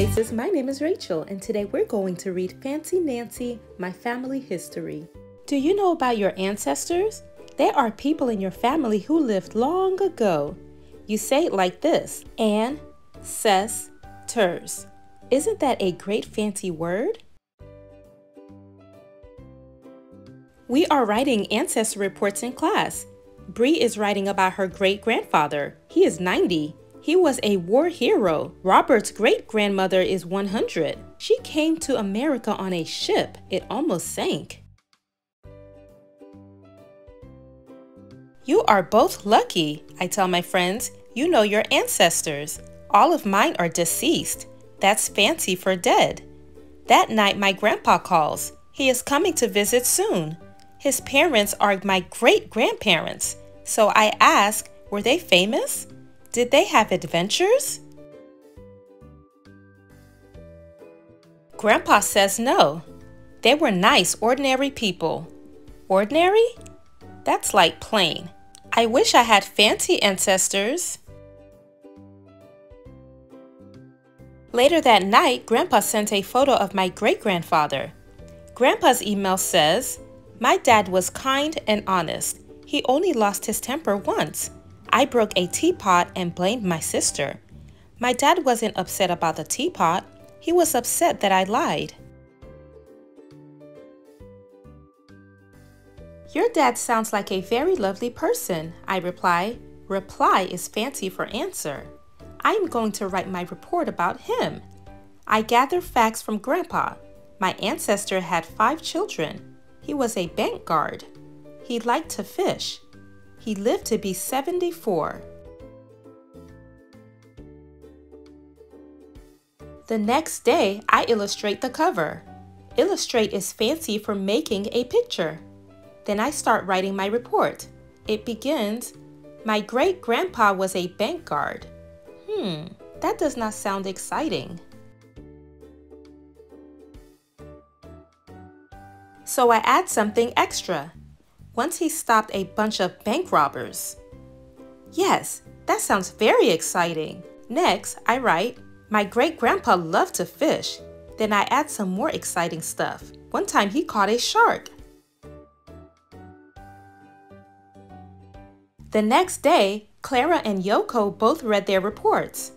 Faces, my name is Rachel, and today we're going to read Fancy Nancy, My Family History. Do you know about your ancestors? There are people in your family who lived long ago. You say it like this, ancestors. Isn't that a great fancy word? We are writing ancestry reports in class. Bree is writing about her great-grandfather. He is 90. He was a war hero. Robert's great-grandmother is 100. She came to America on a ship. It almost sank. You are both lucky, I tell my friends. You know your ancestors. All of mine are deceased. That's fancy for dead. That night my grandpa calls. He is coming to visit soon. His parents are my great-grandparents. So I ask, were they famous? Did they have adventures? Grandpa says no. They were nice, ordinary people. Ordinary? That's like plain. I wish I had fancy ancestors. Later that night, Grandpa sent a photo of my great-grandfather. Grandpa's email says, "My dad was kind and honest. He only lost his temper once. I broke a teapot and blamed my sister. My dad wasn't upset about the teapot. He was upset that I lied." Your dad sounds like a very lovely person, I reply. Reply is fancy for answer. I'm going to write my report about him. I gather facts from Grandpa. My ancestor had 5 children. He was a bank guard. He liked to fish. He lived to be 74. The next day, I illustrate the cover. Illustrate is fancy for making a picture. Then I start writing my report. It begins, my great-grandpa was a bank guard. That does not sound exciting. So I add something extra. Once he stopped a bunch of bank robbers. Yes, that sounds very exciting. Next, I write, my great-grandpa loved to fish. Then I add some more exciting stuff. One time he caught a shark. The next day, Clara and Yoko both read their reports.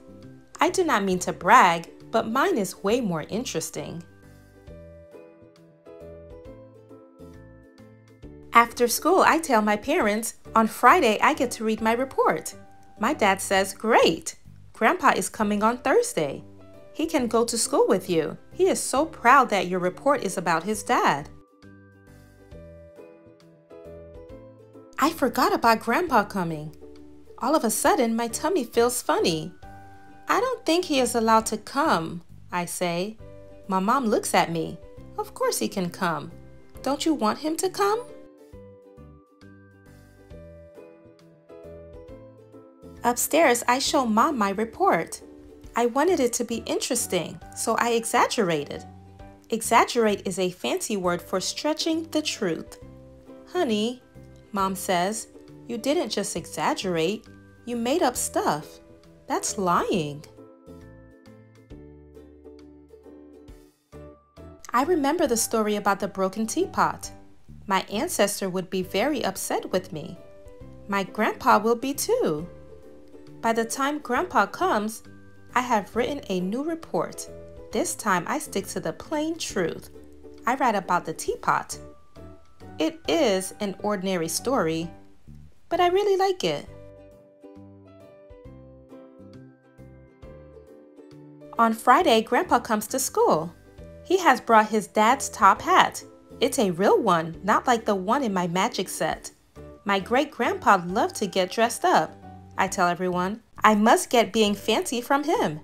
I do not mean to brag, but mine is way more interesting. After school, I tell my parents, on Friday I get to read my report. My dad says, great! Grandpa is coming on Thursday. He can go to school with you. He is so proud that your report is about his dad. I forgot about Grandpa coming. All of a sudden, my tummy feels funny. I don't think he is allowed to come, I say. My mom looks at me. Of course he can come. Don't you want him to come? Upstairs, I show Mom my report. I wanted it to be interesting, so I exaggerated. Exaggerate is a fancy word for stretching the truth. Honey, Mom says, you didn't just exaggerate, you made up stuff. That's lying. I remember the story about the broken teapot. My ancestor would be very upset with me. My grandpa will be too. By the time Grandpa comes, I have written a new report. This time I stick to the plain truth. I write about the teapot. It is an ordinary story, but I really like it. On Friday, Grandpa comes to school. He has brought his dad's top hat. It's a real one, not like the one in my magic set. My great-grandpa loved to get dressed up. I tell everyone, I must get being fancy from him.